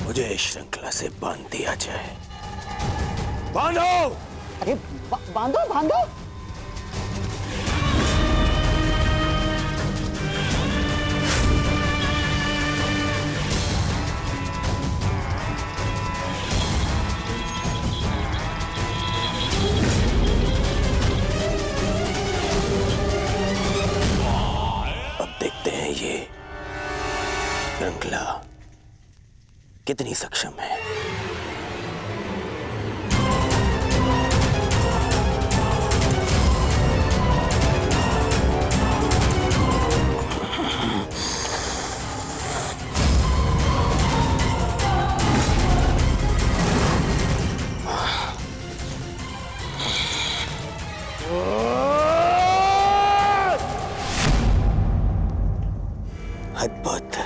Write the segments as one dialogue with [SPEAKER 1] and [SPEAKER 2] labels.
[SPEAKER 1] मुझे श्रृंखला से बांध दिया जाए। बांधो।
[SPEAKER 2] अरे बांधो बांधो।
[SPEAKER 1] अब देखते हैं ये श्रृंखला कितनी सक्षम है। अद्भुत,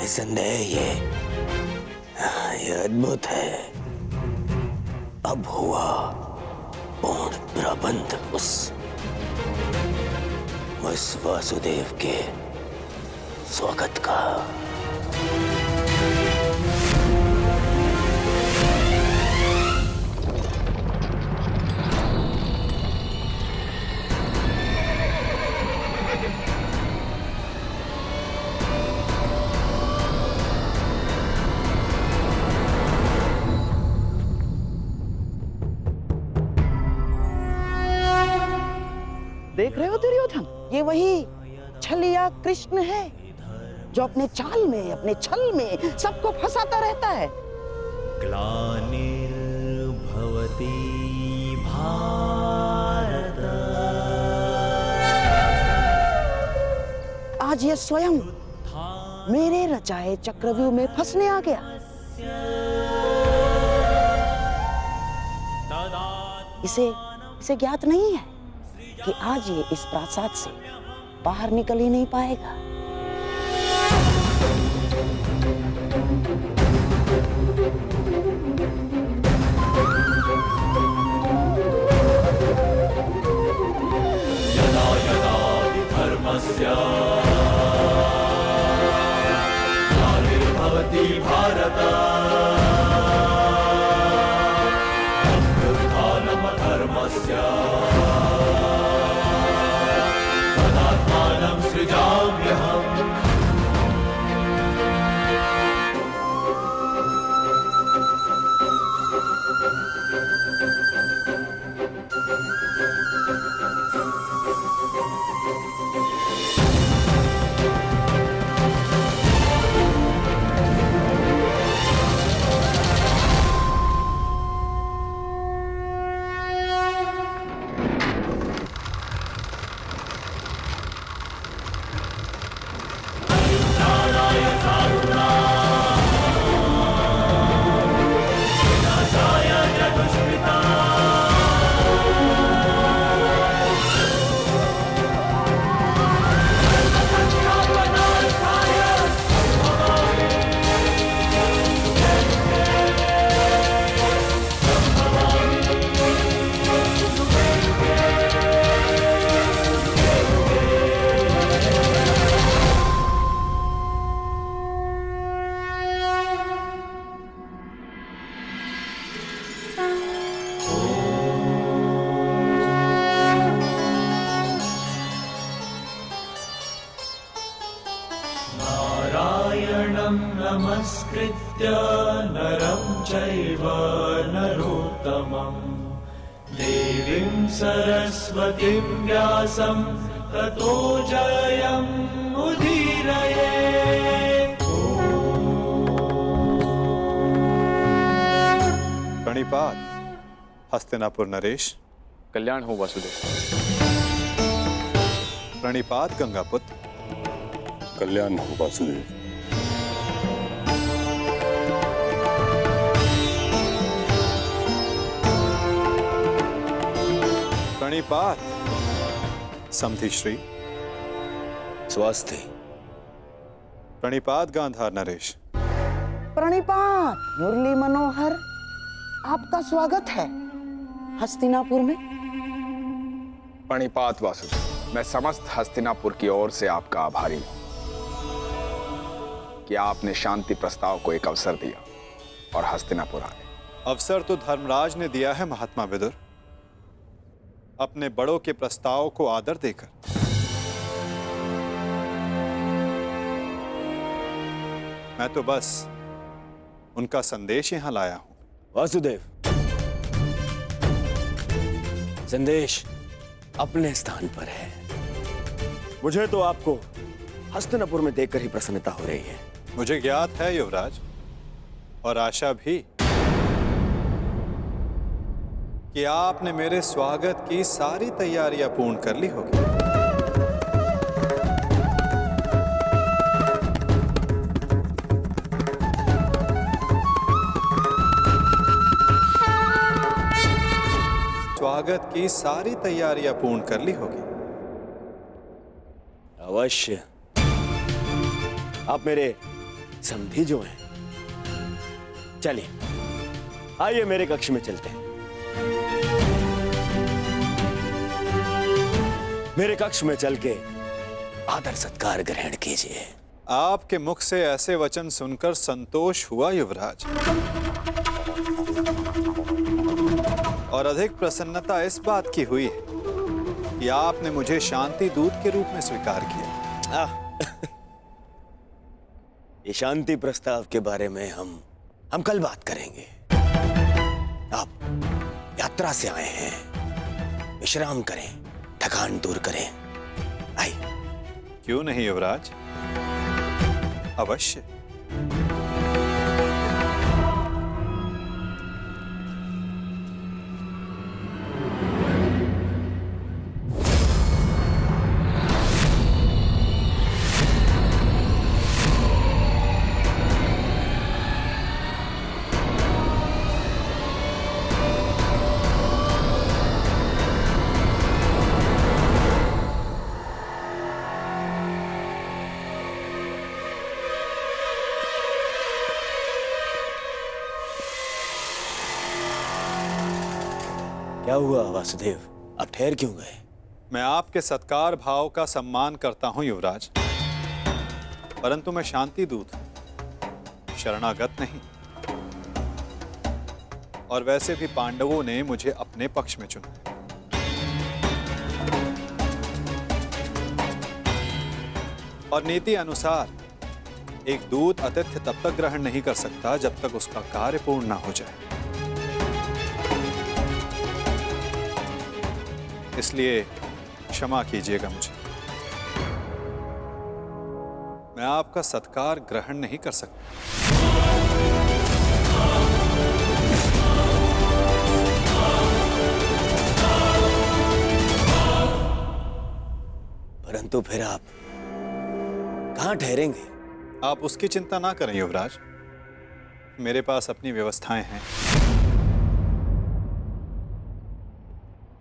[SPEAKER 1] निसंदेह ये अद्भुत है। अब हुआ पूर्ण प्रबंध उस वासुदेव के स्वागत का।
[SPEAKER 2] देख रहे हो दुर्योधन, ये वही छलिया कृष्ण है जो अपने चाल में, अपने छल में सबको फंसाता रहता है।
[SPEAKER 3] ग्लानिर्भवति भारत।
[SPEAKER 2] आज ये स्वयं मेरे रचाए चक्रव्यूह में फंसने आ गया। इसे ज्ञात नहीं है कि आज ये इस प्रासाद से बाहर निकल ही नहीं पाएगा।
[SPEAKER 3] यदा यदा हि धर्मस्य ग्लानिर्भवति भारत अभ्युत्थानम् अधर्मस्य तदात्मानं सृजाम्यहम्। नारायणं नमस्कृत्य नरं चैव नरोत्तमं देवीं सरस्वतीं व्यासं ततो जयमुदीरये।
[SPEAKER 4] प्रणिपात हस्तिनापुर नरेश।
[SPEAKER 5] कल्याण हो वासुदेव।
[SPEAKER 4] प्रणिपात गंगापुत्र।
[SPEAKER 6] कल्याण हो वासुदेव।
[SPEAKER 4] प्रणिपात समधि श्री।
[SPEAKER 1] स्वास्थ्य।
[SPEAKER 4] प्रणिपात गांधार नरेश।
[SPEAKER 2] प्रणिपात मुरली मनोहर, आपका स्वागत है हस्तिनापुर में।
[SPEAKER 5] प्रणिपात वासुदेव, मैं समस्त हस्तिनापुर की ओर से आपका आभारी हूं
[SPEAKER 7] कि आपने शांति प्रस्ताव को एक अवसर दिया और हस्तिनापुर आए।
[SPEAKER 4] अवसर तो धर्मराज ने दिया है महात्मा विदुर, अपने बड़ों के प्रस्ताव को आदर देकर। मैं तो बस उनका संदेश यहां लाया हूं।
[SPEAKER 1] वासुदेव, संदेश अपने स्थान पर है। मुझे तो आपको हस्तिनापुर में देखकर ही प्रसन्नता हो रही है।
[SPEAKER 4] मुझे ज्ञात है युवराज, और आशा भी, कि आपने मेरे स्वागत की सारी तैयारियां पूर्ण कर ली होगी। स्वागत की सारी तैयारियां पूर्ण कर ली होगी।
[SPEAKER 1] अवश्य। आप मेरे समधी जो हैं। चलिए, आइए मेरे कक्ष में चलते हैं। मेरे कक्ष में चल के आदर सत्कार ग्रहण कीजिए।
[SPEAKER 4] आपके मुख से ऐसे वचन सुनकर संतोष हुआ युवराज, और अधिक प्रसन्नता इस बात की हुई है कि आपने मुझे शांति दूत के रूप में स्वीकार किया।
[SPEAKER 1] ये शांति प्रस्ताव के बारे में हम कल बात करेंगे। आप यात्रा से आए हैं, विश्राम करें, थकान दूर करें। आइए।
[SPEAKER 4] क्यों नहीं युवराज, अवश्य।
[SPEAKER 1] क्या हुआ वासुदेव, आप ठहर क्यों गए?
[SPEAKER 4] मैं आपके सत्कार भाव का सम्मान करता हूं युवराज, परंतु मैं शांति दूत हूं, शरणागत नहीं। और वैसे भी पांडवों ने मुझे अपने पक्ष में चुना। और नीति अनुसार एक दूत आतिथ्य तब तक ग्रहण नहीं कर सकता जब तक उसका कार्य पूर्ण ना हो जाए। इसलिए क्षमा कीजिएगा मुझे, मैं आपका सत्कार ग्रहण नहीं कर सकता।
[SPEAKER 1] परंतु फिर आप कहां ठहरेंगे?
[SPEAKER 4] आप उसकी चिंता ना करें युवराज, मेरे पास अपनी व्यवस्थाएं हैं।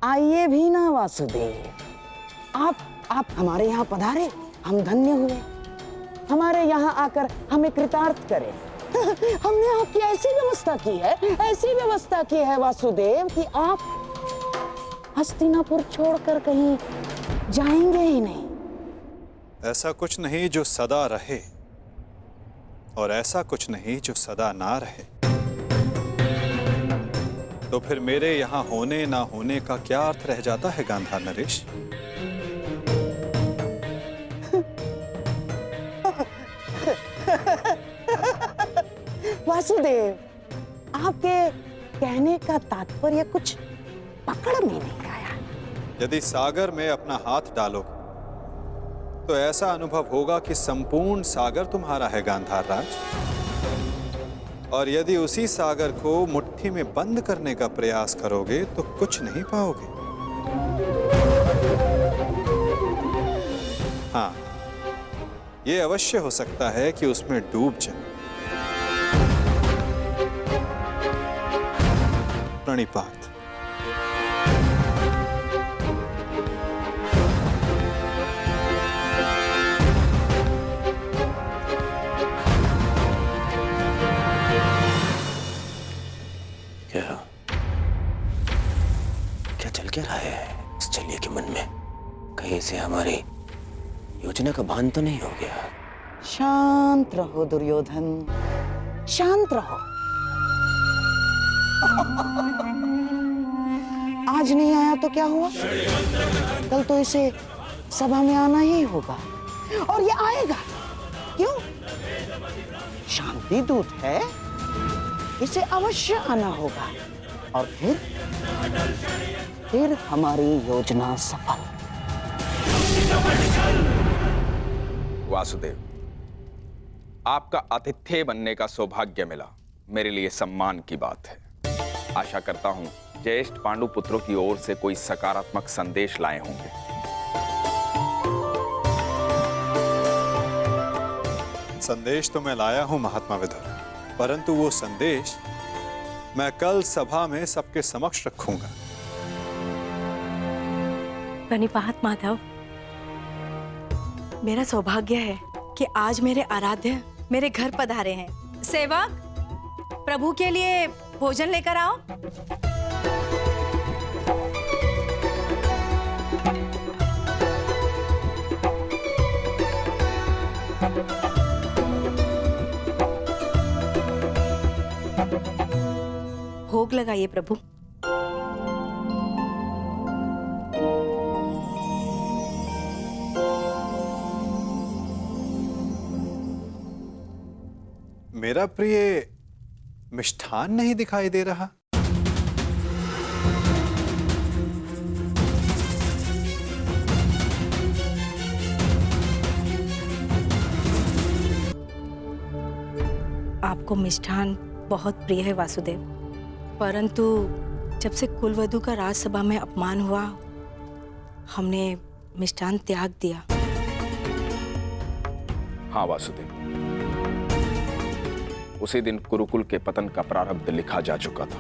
[SPEAKER 2] आइए भी ना वासुदेव, आप हमारे यहाँ पधारे, हम धन्य हुए। हमारे यहाँ आकर हमें कृतार्थ करें। हमने आपकी ऐसी व्यवस्था की है, ऐसी व्यवस्था की है वासुदेव कि आप हस्तिनापुर छोड़कर कहीं जाएंगे ही नहीं।
[SPEAKER 4] ऐसा कुछ नहीं जो सदा रहे, और ऐसा कुछ नहीं जो सदा ना रहे। तो फिर मेरे यहाँ होने ना होने का क्या अर्थ रह जाता है गांधार नरेश?
[SPEAKER 2] वासुदेव, आपके कहने का तात्पर्य कुछ पकड़ में नहीं आया।
[SPEAKER 4] यदि सागर में अपना हाथ डालोगे तो ऐसा अनुभव होगा कि संपूर्ण सागर तुम्हारा है गांधार राज। और यदि उसी सागर को मुट्ठी में बंद करने का प्रयास करोगे तो कुछ नहीं पाओगे। हाँ, यह अवश्य हो सकता है कि उसमें डूब जाए। प्रणिपात।
[SPEAKER 1] क्या चल क्या रहा है इस चलिए के मन में? कहीं से हमारी योजना का भान तो नहीं हो गया?
[SPEAKER 2] शांत रहो दुर्योधन, शांत रहो। आज नहीं आया तो क्या हुआ, कल तो इसे सभा में आना ही होगा और ये आएगा। क्यों? शांति दूत है, इसे अवश्य आना होगा और फिर हमारी योजना सफल।
[SPEAKER 7] वासुदेव, आपका आतिथ्य बनने का सौभाग्य मिला, मेरे लिए सम्मान की बात है। आशा करता हूं ज्येष्ठ पांडु पुत्रों की ओर से कोई सकारात्मक संदेश लाए होंगे।
[SPEAKER 4] संदेश तो मैं लाया हूं महात्मा विदुर, परंतु वो संदेश मैं कल सभा में सबके समक्ष रखूंगा।
[SPEAKER 8] प्रणिपात माधव, मेरा सौभाग्य है कि आज मेरे आराध्य मेरे घर पधारे हैं। सेवक, प्रभु के लिए भोजन लेकर आओ। भोग लगाइए प्रभु।
[SPEAKER 4] मेरा प्रिय मिष्ठान नहीं दिखाई दे रहा।
[SPEAKER 8] आपको मिष्ठान बहुत प्रिय है वासुदेव, परंतु जब से कुलवधू का राजसभा में अपमान हुआ, हमने मिष्ठान त्याग दिया।
[SPEAKER 7] हाँ वासुदेव, उसी दिन कुरुकुल के पतन का प्रारब्ध लिखा जा चुका था।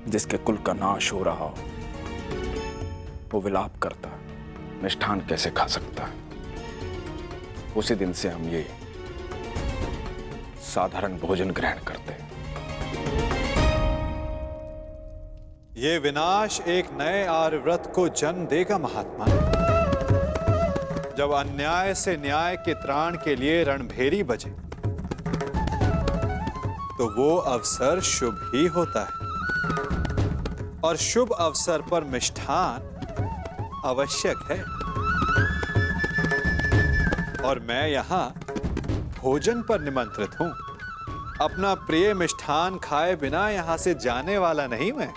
[SPEAKER 7] जिसके कुल का नाश हो रहा हो वो विलाप करता, मिष्ठान कैसे खा सकता है। उसी दिन से हम ये साधारण भोजन ग्रहण करते हैं।
[SPEAKER 4] ये विनाश एक नए आर्यव्रत को जन्म देगा महात्मा। जब अन्याय से न्याय के त्राण के लिए रणभेरी बजे तो वो अवसर शुभ ही होता है, और शुभ अवसर पर मिष्ठान आवश्यक है। और मैं यहां भोजन पर निमंत्रित हूं। अपना प्रिय मिष्ठान खाए बिना यहां से जाने वाला नहीं मैं।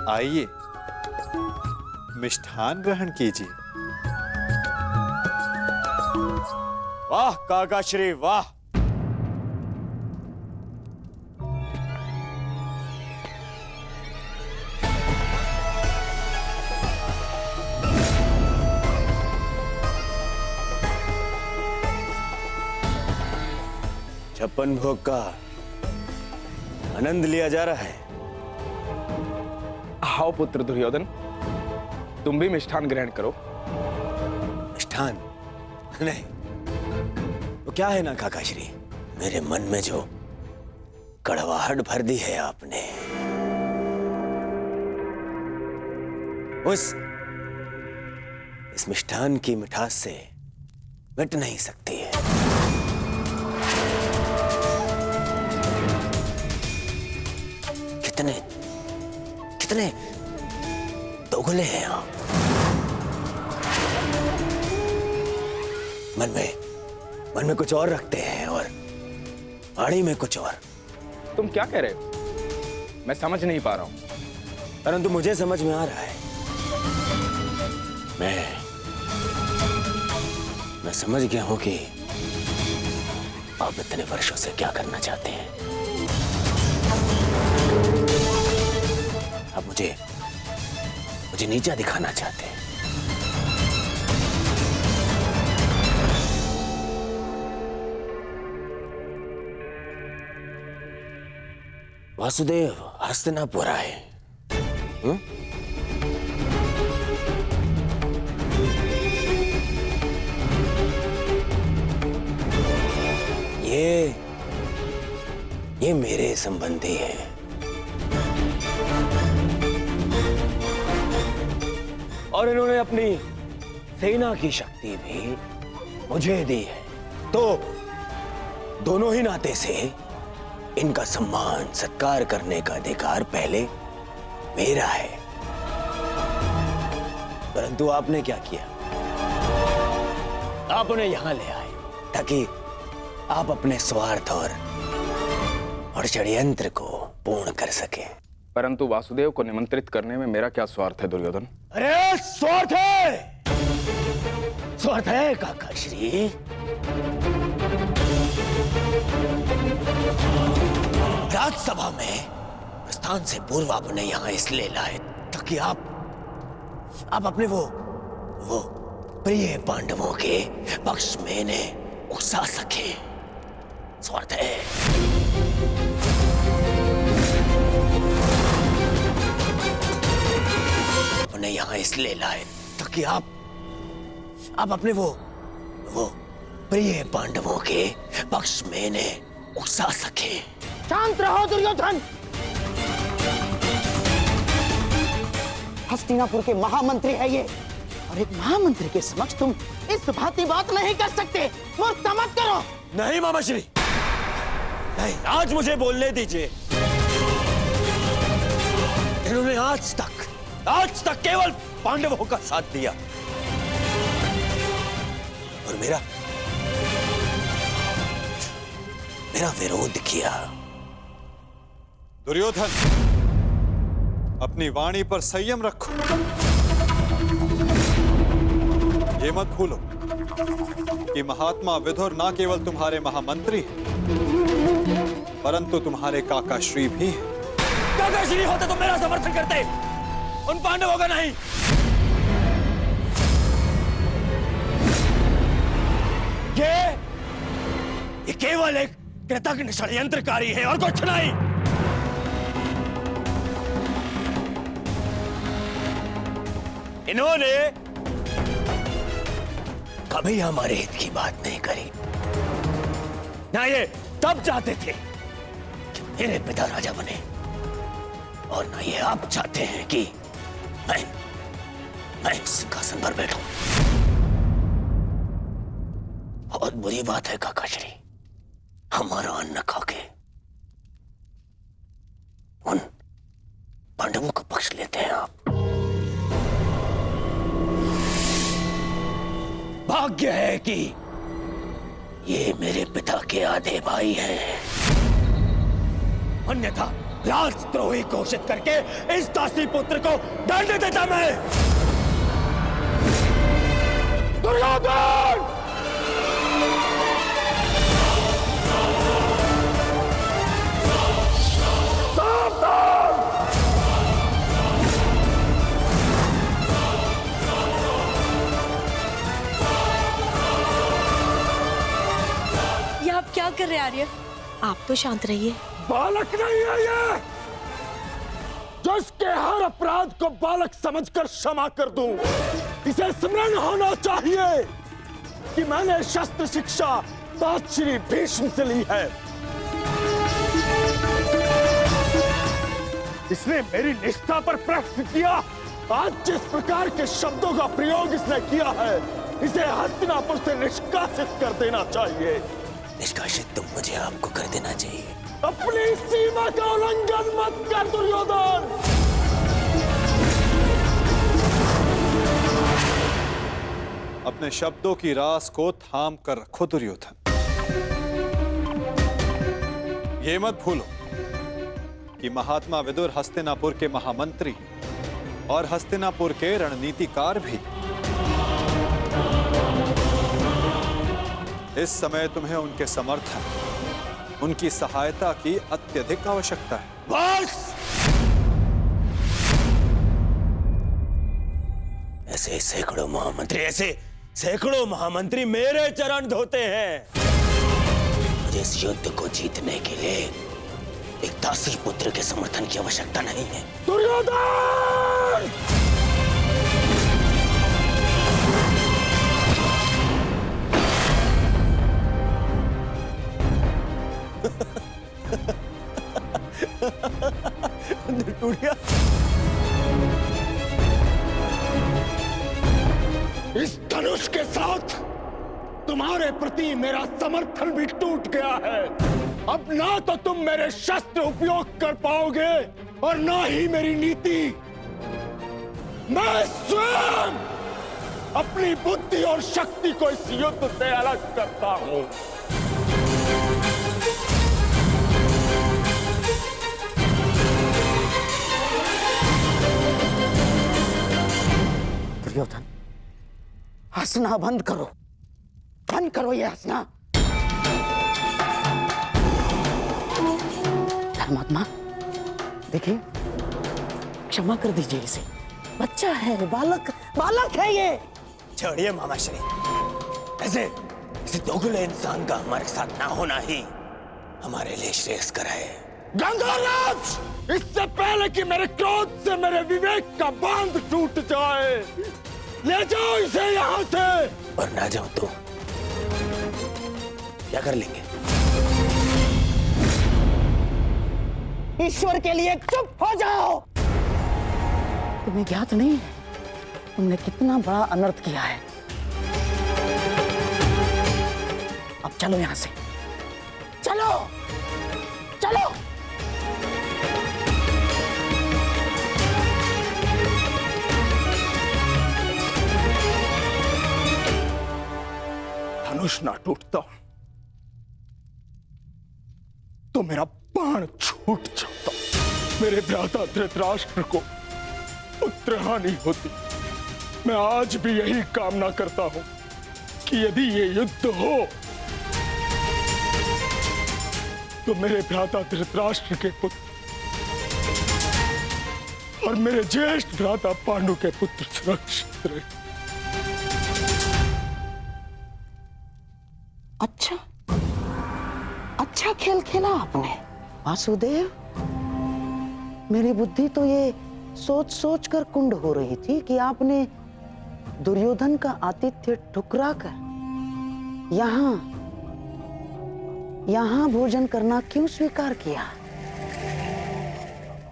[SPEAKER 4] आइए, मिष्ठान ग्रहण कीजिए।
[SPEAKER 1] वाह काकाश्री वाह। छप्पन भोग का आनंद लिया जा रहा है।
[SPEAKER 7] आओ पुत्र दुर्योधन, तुम भी मिष्ठान ग्रहण करो।
[SPEAKER 1] मिष्ठान नहीं, वो क्या है ना काकाश्री, मेरे मन में जो कड़वाहट भर दी है आपने, इस मिष्ठान की मिठास से मिट नहीं सकती है। कितने दोगले हैं आप। मन में कुछ और रखते हैं और वाणी में कुछ और।
[SPEAKER 7] तुम क्या कह रहे हो? मैं समझ नहीं पा रहा हूं।
[SPEAKER 1] परंतु मुझे समझ में आ रहा है। मैं समझ गया हूं कि आप इतने वर्षों से क्या करना चाहते हैं। आप मुझे नीचा दिखाना चाहते हैं। वासुदेव हस्तिनापुर आए। हम्म? ये मेरे संबंधी हैं। और इन्होंने अपनी सेना की शक्ति भी मुझे दी है, तो दोनों ही नाते से इनका सम्मान सत्कार करने का अधिकार पहले मेरा है। परंतु आपने क्या किया? आप उन्हें यहां ले आए ताकि आप अपने स्वार्थ और षड्यंत्र को पूर्ण कर सके।
[SPEAKER 7] परंतु वासुदेव को निमंत्रित करने में मेरा क्या स्वार्थ है दुर्योधन?
[SPEAKER 1] अरे स्वार्थ है, स्वार्थ है काका श्री। राज्यसभा में प्रस्थान से पूर्व आप उन्हें यहां इसलिए लाए ताकि आप अपने वो प्रिय पांडवों के पक्ष में इन्हें उकसा सके। स्वार्थ है। उन्हें यहां इसलिए लाए ताकि आप अपने वो प्रिय पांडवों के पक्ष में इन्हें उकसा सके।
[SPEAKER 2] शांत रहो दुर्योधन। हस्तिनापुर के महामंत्री है ये, और एक महामंत्री के समक्ष तुम इस भांति बात नहीं कर सकते। मूर्खता मत करो।
[SPEAKER 1] नहीं मामाश्री, नहीं, आज मुझे बोलने दीजिए। इन्होंने आज तक केवल पांडवों का साथ दिया और मेरा विरोध किया।
[SPEAKER 4] दुर्योधन, अपनी वाणी पर संयम रखो। ये मत भूलो कि महात्मा विदुर ना केवल तुम्हारे महामंत्री परंतु तुम्हारे काका श्री भी हैं।
[SPEAKER 1] काका श्री होते तो मेरा समर्थन करते, उन पांडवों का नहीं। ये केवल एक कृतज्ञ षड्यंत्रकारी है और कुछ नहीं। इन्होंने कभी हमारे हित की बात नहीं करी। ना ये तब चाहते थे कि मेरे पिता राजा बने, और ना ये आप चाहते हैं कि मैं सिंहासन पर बैठूं। बहुत बुरी बात है काका श्री, हमारा अन्न खाके उन पांडवों का पक्ष लेते हैं आप। भाग्य है कि ये मेरे पिता के आधे भाई हैं, अन्यथा राजद्रोही घोषित करके इस दासी पुत्र को दंड देता मैं। दुर्योधन!
[SPEAKER 8] ये आप क्या कर रहे आर्य? आप तो शांत रहिए।
[SPEAKER 9] बालक नहीं है ये, जिसके हर अपराध को बालक समझकर क्षमा कर दूं। इसे स्मरण होना चाहिए कि मैंने शस्त्र शिक्षा तात श्री भीष्म से ली है। इसने मेरी निष्ठा पर प्रश्न किया। आज जिस प्रकार के शब्दों का प्रयोग इसने किया है, इसे हस्तिनापुर से निष्कासित कर देना चाहिए।
[SPEAKER 1] निष्कासित तो मुझे आपको कर देना चाहिए।
[SPEAKER 9] अपनी सीमा का उल्लंघन मत कर दुर्योधन।
[SPEAKER 4] अपने शब्दों की रास को थाम कर रखो दुर्योधन। ये मत भूलो कि महात्मा विदुर हस्तिनापुर के महामंत्री और हस्तिनापुर के रणनीतिकार भी। इस समय तुम्हें उनके समर्थन, उनकी सहायता की अत्यधिक आवश्यकता है।
[SPEAKER 1] बस! ऐसे सैकड़ों महामंत्री मेरे चरण धोते हैं। मुझे इस युद्ध को जीतने के लिए एक दासी पुत्र के समर्थन की आवश्यकता नहीं है।
[SPEAKER 9] दुर्योधन!
[SPEAKER 1] टूटिया,
[SPEAKER 9] इस धनुष के साथ तुम्हारे प्रति मेरा समर्थन भी टूट गया है। अब ना तो तुम मेरे शस्त्र उपयोग कर पाओगे और ना ही मेरी नीति। मैं स्वयं अपनी बुद्धि और शक्ति को इस युद्ध से अलग करता हूं।
[SPEAKER 2] दुर्योधन, हंसना बंद करो, बंद करो ये हंसना। धर्मात्मा, देखिए, क्षमा कर दीजिए इसे। बच्चा है, बालक है ये।
[SPEAKER 1] छोड़िए मामाश्री, ऐसे दोगले इंसान का हमारे साथ ना होना ही हमारे लिए श्रेयस्कर है।
[SPEAKER 9] गंधर्वराज, इससे पहले कि मेरे क्रोध से मेरे विवेक का बांध टूट जाए, ले जाओ इसे यहां से।
[SPEAKER 1] और ना जाओ तो क्या कर लेंगे?
[SPEAKER 2] ईश्वर के लिए चुप हो जाओ। तुम्हें ज्ञात नहीं है तुमने कितना बड़ा अनर्थ किया है। अब चलो यहां से, चलो चलो।
[SPEAKER 9] धनुष ना टूटता तो मेरा बाण छूट जाता, मेरे भ्राता धृतराष्ट्र को पुत्रहानि होती। मैं आज भी यही कामना करता हूं कि यदि ये युद्ध हो तो मेरे भ्राता धृतराष्ट्र के पुत्र और मेरे ज्येष्ठ भ्राता पांडु के पुत्र सुरक्षित रहे।
[SPEAKER 2] अच्छा खेल खेला आपने वासुदेव। मेरी बुद्धि तो ये सोच सोच कर कुंड हो रही थी कि आपने दुर्योधन का आतिथ्य ठुकरा कर यहां भोजन करना क्यों स्वीकार किया।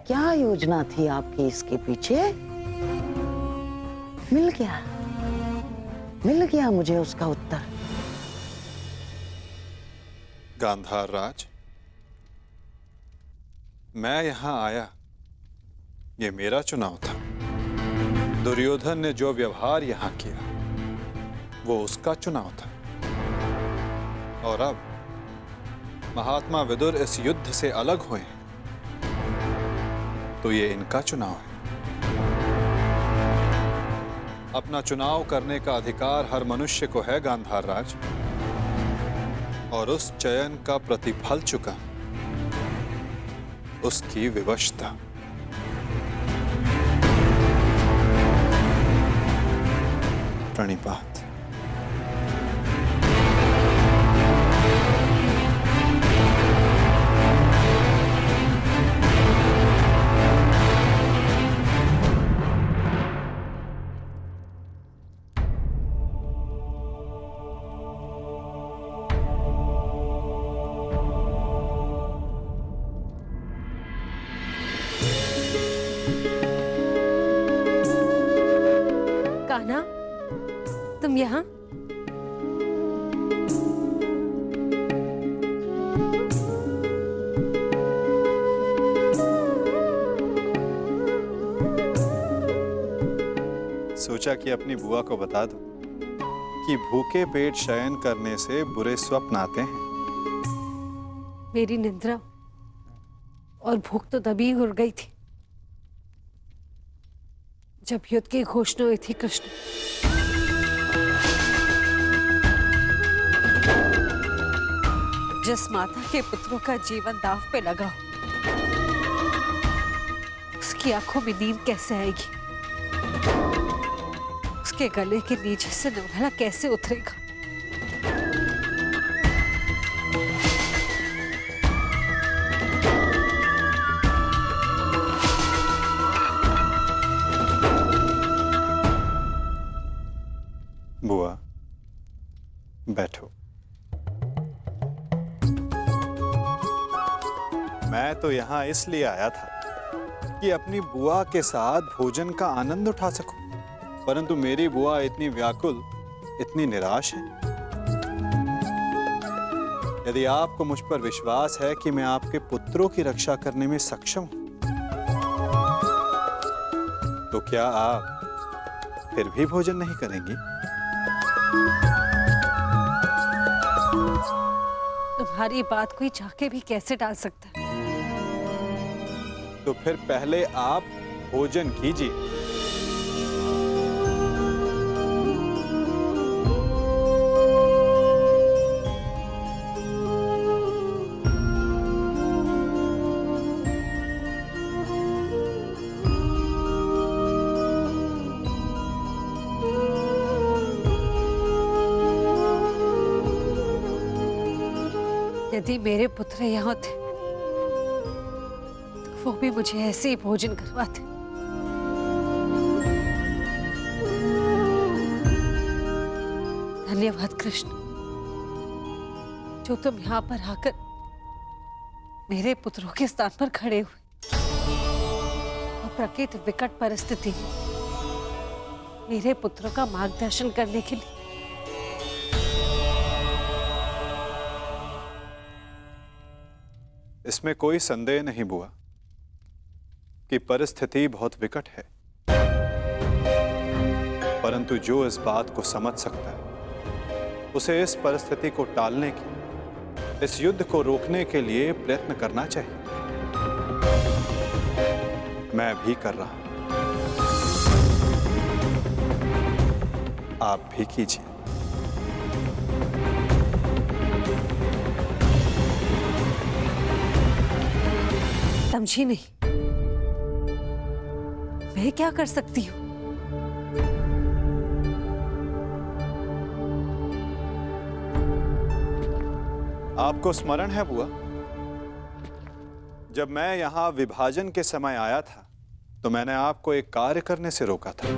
[SPEAKER 2] क्या योजना थी आपकी इसके पीछे? मिल गया मुझे उसका उत्तर।
[SPEAKER 4] गांधार राज, मैं यहां आया, ये मेरा चुनाव था। दुर्योधन ने जो व्यवहार यहां किया वो उसका चुनाव था। और अब महात्मा विदुर इस युद्ध से अलग हुए हैं तो ये इनका चुनाव है। अपना चुनाव करने का अधिकार हर मनुष्य को है गांधार राज, और उस चयन का प्रतिफल चुका उसकी विवशता। प्रणिपात।
[SPEAKER 10] कान्हा, तुम यहाँ?
[SPEAKER 4] सोचा कि अपनी बुआ को बता दूं कि भूखे पेट शयन करने से बुरे स्वप्न आते हैं।
[SPEAKER 10] मेरी निद्रा और भूख तो तभी उड़ गई थी जब युद्ध की घोषणा हुई थी। कृष्ण, जिस माता के पुत्रों का जीवन दांव पे लगा हो, उसकी आंखों में नींद कैसे आएगी? उसके गले के नीचे से नवाला कैसे उतरेगा?
[SPEAKER 4] बुआ, बैठो। मैं तो यहां इसलिए आया था कि अपनी बुआ के साथ भोजन का आनंद उठा सकूं, परंतु मेरी बुआ इतनी व्याकुल, इतनी निराश है। यदि आपको मुझ पर विश्वास है कि मैं आपके पुत्रों की रक्षा करने में सक्षम हूं, तो क्या आप फिर भी भोजन नहीं करेंगी?
[SPEAKER 10] तुम्हारी बात कोई चाह के भी कैसे टाल सकता है?
[SPEAKER 4] तो फिर पहले आप भोजन कीजिए।
[SPEAKER 10] यदि मेरे पुत्र यहाँ थे तो वो भी मुझे ऐसे ही भोजन करवाते। धन्यवाद कृष्ण, जो तुम यहाँ पर आकर मेरे पुत्रों के स्थान पर खड़े हुए और प्रकृत विकट परिस्थिति में मेरे पुत्रों का मार्गदर्शन करने के लिए।
[SPEAKER 4] इसमें कोई संदेह नहीं बुआ कि परिस्थिति बहुत विकट है, परंतु जो इस बात को समझ सकता है उसे इस परिस्थिति को टालने की, इस युद्ध को रोकने के लिए प्रयत्न करना चाहिए। मैं भी कर रहा हूं, आप भी कीजिए।
[SPEAKER 10] समझी नहीं, मैं क्या कर सकती हूँ?
[SPEAKER 4] आपको स्मरण है बुआ, जब मैं यहां विभाजन के समय आया था तो मैंने आपको एक कार्य करने से रोका था।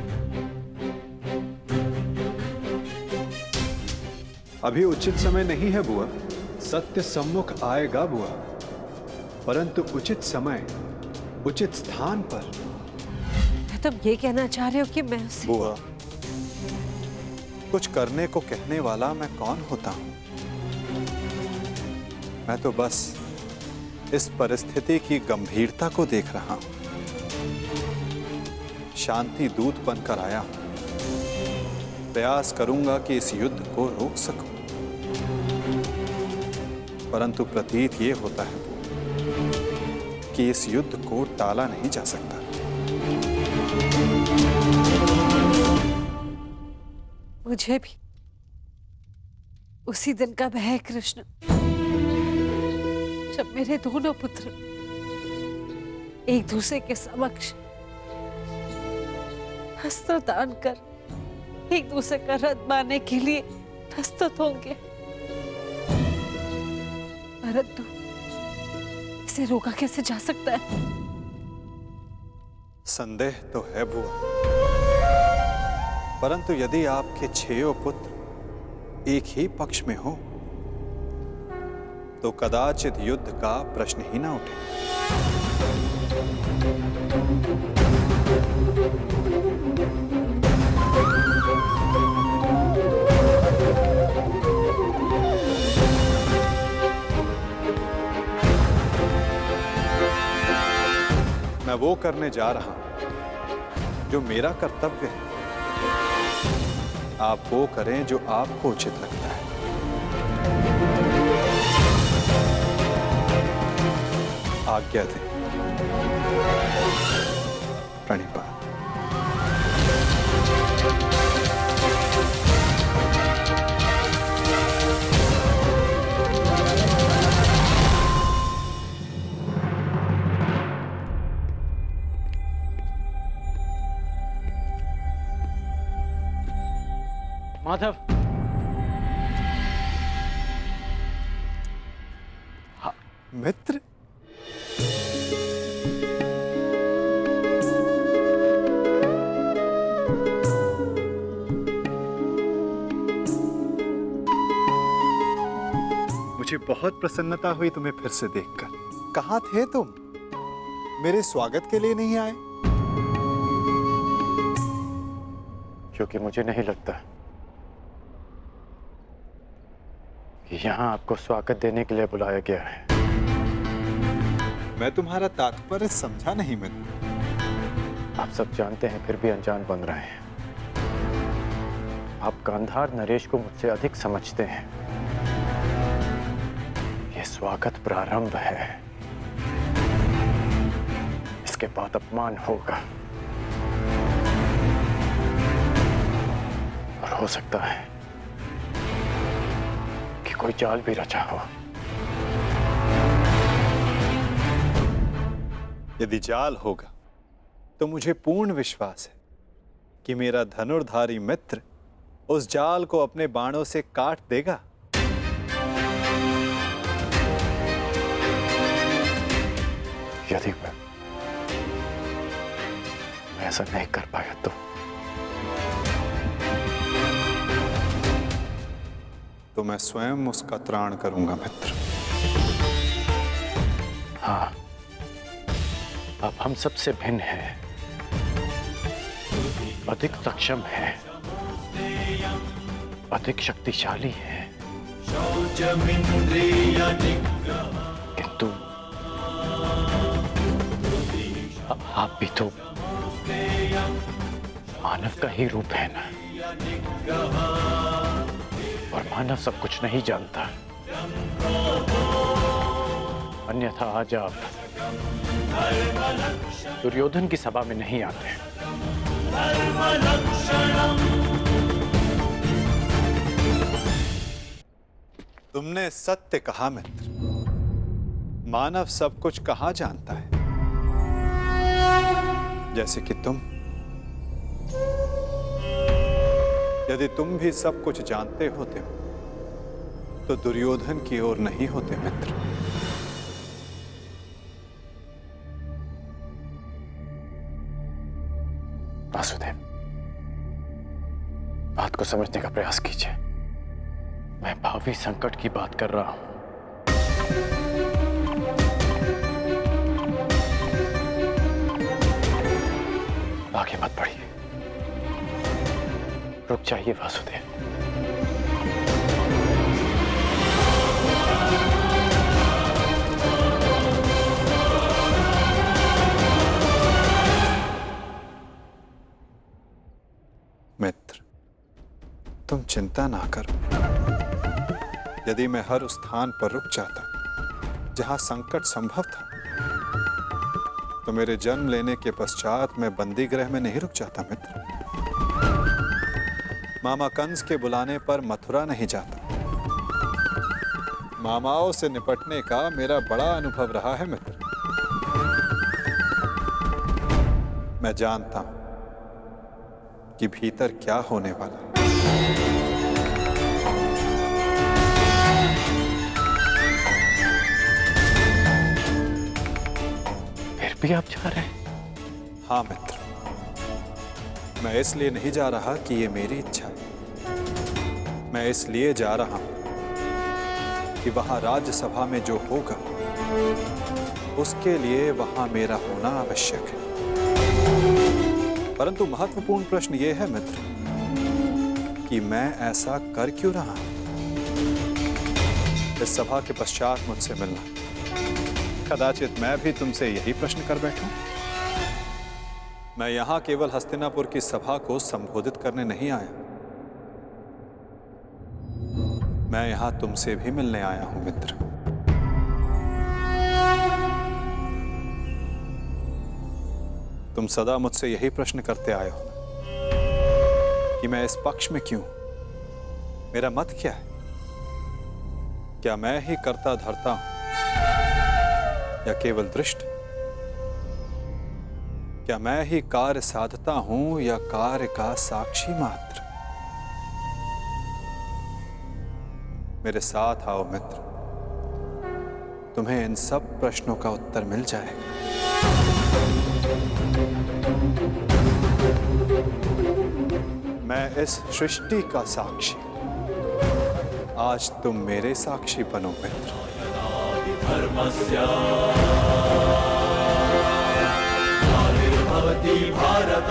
[SPEAKER 4] अभी उचित समय नहीं है बुआ, सत्य सम्मुख आएगा बुआ, परंतु उचित समय, उचित स्थान पर।
[SPEAKER 10] तुम ये कहना चाह रहे हो कि मैं उसे...
[SPEAKER 4] बुआ, कुछ करने को कहने वाला मैं कौन होता हूं? मैं तो बस इस परिस्थिति की गंभीरता को देख रहा हूं। शांति दूत बनकर आया हूं। प्रयास करूंगा कि इस युद्ध को रोक सकूं, परंतु प्रतीत ये होता है कि इस युद्ध को टाला नहीं जा सकता।
[SPEAKER 10] मुझे भी उसी दिन का भय है कृष्ण, जब मेरे दोनों पुत्र एक दूसरे के समक्ष अस्त्र दान कर एक दूसरे का रथ बांधने के लिए प्रस्तुत होंगे, परंतु इसे रोका कैसे जा सकता है?
[SPEAKER 4] संदेह तो है बुआ, परंतु यदि आपके 6 पुत्र एक ही पक्ष में हो तो कदाचित युद्ध का प्रश्न ही ना उठे। मैं वो करने जा रहा हूं जो मेरा कर्तव्य है। आप वो करें जो आपको उचित लगता है। आज्ञा दें। प्रणिपात।
[SPEAKER 1] माधव,
[SPEAKER 4] मित्र, मुझे बहुत प्रसन्नता हुई तुम्हें फिर से देखकर। कहाँ थे तुम? मेरे स्वागत के लिए नहीं आए?
[SPEAKER 11] क्योंकि मुझे नहीं लगता कि यहाँ आपको स्वागत देने के लिए बुलाया गया है।
[SPEAKER 4] मैं तुम्हारा तात्पर्य समझा नहीं मित्र।
[SPEAKER 11] आप सब जानते हैं फिर भी अनजान बन रहे हैं। आप गांधार नरेश को मुझसे अधिक समझते हैं। यह स्वागत प्रारंभ है, इसके बाद अपमान होगा और हो सकता है कि कोई चाल भी रचा हो।
[SPEAKER 4] यदि जाल होगा तो मुझे पूर्ण विश्वास है कि मेरा धनुर्धारी मित्र उस जाल को अपने बाणों से काट देगा।
[SPEAKER 11] यदि मैं ऐसा नहीं कर पाया
[SPEAKER 4] तो मैं स्वयं उसका त्राण करूंगा मित्र।
[SPEAKER 11] हाँ, आप हम सबसे भिन्न हैं, अधिक सक्षम हैं, अधिक शक्तिशाली हैं, किंतु आप भी तो मानव का ही रूप है ना, और मानव सब कुछ नहीं जानता। अन्यथा आज आप दुर्योधन की सभा में नहीं आते।
[SPEAKER 4] तुमने सत्य कहा मित्र। मानव सब कुछ कहाँ जानता है? जैसे कि तुम। यदि तुम भी सब कुछ जानते होते हो तो दुर्योधन की ओर नहीं होते मित्र।
[SPEAKER 11] वासुदेव, बात को समझने का प्रयास कीजिए। मैं भावी संकट की बात कर रहा हूं। आगे मत बढ़िए, रुक जाइए वासुदेव।
[SPEAKER 4] मित्र, तुम चिंता ना करो। यदि मैं हर उस स्थान पर रुक जाता जहां संकट संभव था तो मेरे जन्म लेने के पश्चात मैं बंदी गृह में नहीं रुक जाता मित्र। मामा कंस के बुलाने पर मथुरा नहीं जाता। मामाओं से निपटने का मेरा बड़ा अनुभव रहा है मित्र। मैं जानता हूं कि भीतर क्या होने वाला है।
[SPEAKER 11] फिर भी आप जा रहे हैं?
[SPEAKER 4] हाँ मित्र, मैं इसलिए नहीं जा रहा कि ये मेरी इच्छा है। मैं इसलिए जा रहा हूं कि वहां राज्यसभा में जो होगा उसके लिए वहां मेरा होना आवश्यक है। परंतु महत्वपूर्ण प्रश्न यह है मित्र कि मैं ऐसा कर क्यों रहा हूं? इस सभा के पश्चात मुझसे मिलना, कदाचित मैं भी तुमसे यही प्रश्न कर बैठूं। मैं यहां केवल हस्तिनापुर की सभा को संबोधित करने नहीं आया, मैं यहां तुमसे भी मिलने आया हूं मित्र। तुम सदा मुझसे यही प्रश्न करते आए हो कि मैं इस पक्ष में क्यों? मेरा मत क्या है? क्या मैं ही कर्ता धर्ता हूं या केवल दृष्ट? क्या मैं ही कार्य साधता हूं या कार्य का साक्षी मात्र? मेरे साथ आओ मित्र, तुम्हें इन सब प्रश्नों का उत्तर मिल जाएगा। मैं इस सृष्टि का साक्षी, आज तुम मेरे साक्षी बनो मित्र।
[SPEAKER 3] धर्मस्य ग्लानिर्भवति भारत